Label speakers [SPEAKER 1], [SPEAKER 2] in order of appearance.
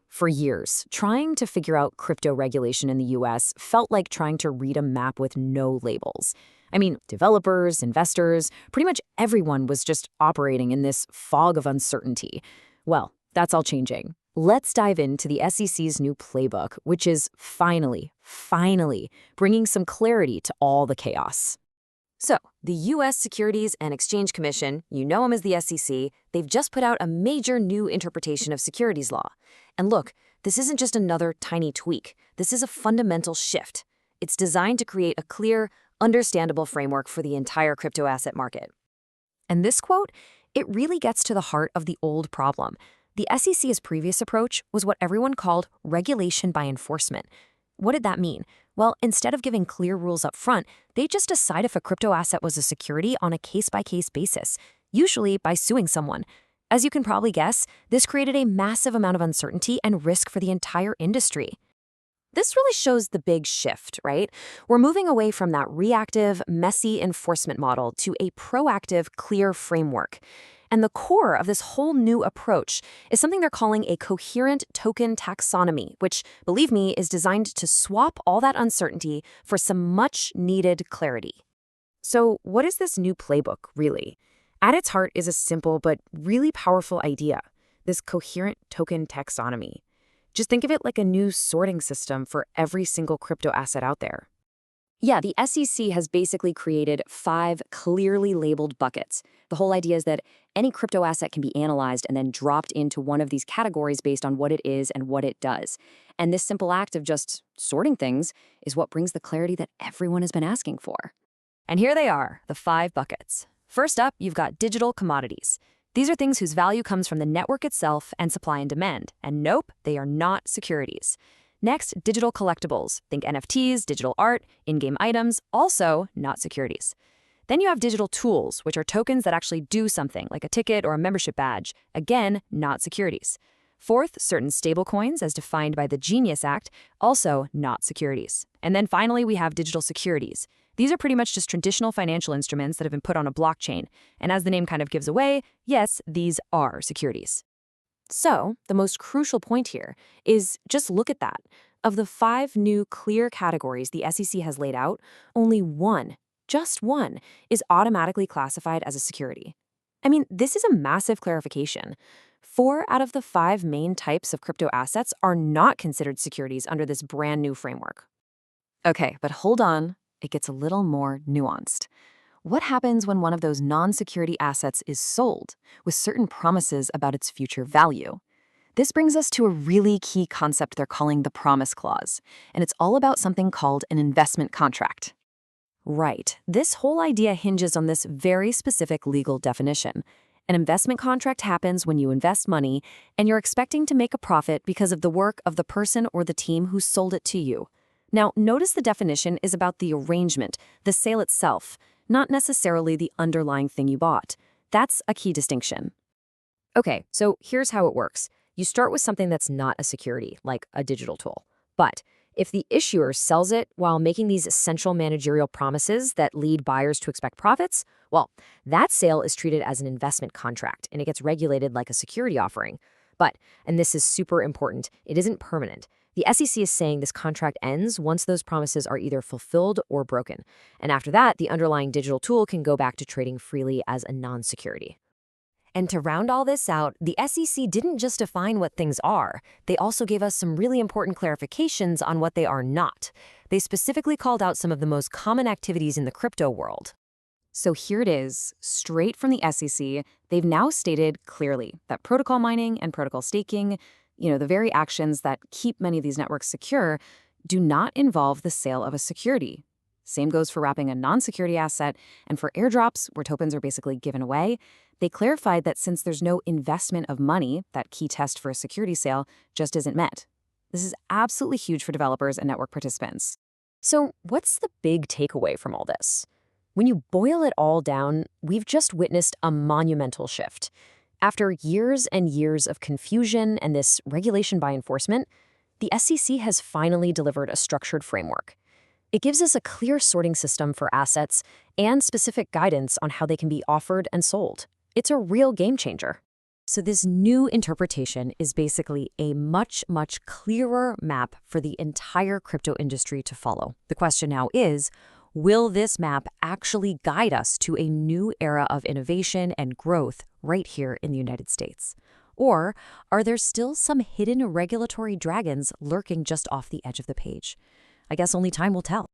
[SPEAKER 1] For years, trying to figure out crypto regulation in the US felt like trying to read a map with no labels. I mean, developers, investors, pretty much everyone was just operating in this fog of uncertainty. Well, that's all changing. Let's dive into the SEC's new playbook, which is finally bringing some clarity to all the chaos. So, the U.S. Securities and Exchange Commission, you know them as the SEC, they've just put out a major new interpretation of securities law. And look, this isn't just another tiny tweak. This is a fundamental shift. It's designed to create a clear, understandable framework for the entire crypto asset market. And this quote, it really gets to the heart of the old problem. The SEC's previous approach was what everyone called regulation by enforcement. What did that mean? Well, instead of giving clear rules up front, they just decide if a crypto asset was a security on a case-by-case basis, usually by suing someone. As you can probably guess, this created a massive amount of uncertainty and risk for the entire industry. This really shows the big shift, right? We're moving away from that reactive, messy enforcement model to a proactive, clear framework. And the core of this whole new approach is something they're calling a coherent token taxonomy, which, believe me, is designed to swap all that uncertainty for some much-needed clarity. So what is this new playbook, really? At its heart is a simple but really powerful idea, this coherent token taxonomy. Just think of it like a new sorting system for every single crypto asset out there. Yeah, the SEC has basically created 5 clearly labeled buckets. The whole idea is that any crypto asset can be analyzed and then dropped into one of these categories based on what it is and what it does. And this simple act of just sorting things is what brings the clarity that everyone has been asking for. And here they are, the 5 buckets. First up, you've got digital commodities. These are things whose value comes from the network itself and supply and demand. And nope, they are not securities. Next, digital collectibles. Think NFTs, digital art, in-game items, also not securities. Then you have digital tools, which are tokens that actually do something, like a ticket or a membership badge. Again, not securities. Fourth, certain stablecoins, as defined by the Genius Act, also not securities. And then finally, we have digital securities. These are pretty much just traditional financial instruments that have been put on a blockchain. And as the name kind of gives away, yes, these are securities. So, the most crucial point here is just look at that. Of the 5 new clear categories the SEC has laid out, only one, just one, is automatically classified as a security. I mean, this is a massive clarification. 4 out of the 5 main types of crypto assets are not considered securities under this brand new framework. Okay, but hold on, it gets a little more nuanced. What happens when one of those non-security assets is sold, with certain promises about its future value? This brings us to a really key concept they're calling the promise clause, and it's all about something called an investment contract. Right, this whole idea hinges on this very specific legal definition. An investment contract happens when you invest money, and you're expecting to make a profit because of the work of the person or the team who sold it to you. Now, notice the definition is about the arrangement, the sale itself, not necessarily the underlying thing you bought. That's a key distinction. Okay, so here's how it works. You start with something that's not a security, like a digital tool. But if the issuer sells it while making these essential managerial promises that lead buyers to expect profits, well, that sale is treated as an investment contract, and it gets regulated like a security offering. But, and this is super important, it isn't permanent. The SEC is saying this contract ends once those promises are either fulfilled or broken. And after that, the underlying digital tool can go back to trading freely as a non-security. And to round all this out, the SEC didn't just define what things are. They also gave us some really important clarifications on what they are not. They specifically called out some of the most common activities in the crypto world. So here it is, straight from the SEC, they've now stated clearly that protocol mining and protocol staking, the very actions that keep many of these networks secure, do not involve the sale of a security. Same goes for wrapping a non-security asset, and for airdrops, where tokens are basically given away. They clarified that since there's no investment of money, that key test for a security sale just isn't met. This is absolutely huge for developers and network participants. So what's the big takeaway from all this? When you boil it all down, we've just witnessed a monumental shift. After years and years of confusion and this regulation by enforcement, the SEC has finally delivered a structured framework. It gives us a clear sorting system for assets and specific guidance on how they can be offered and sold. It's a real game changer. So this new interpretation is basically a much, much clearer map for the entire crypto industry to follow. The question now is, will this map actually guide us to a new era of innovation and growth right here in the United States? Or are there still some hidden regulatory dragons lurking just off the edge of the page? I guess only time will tell.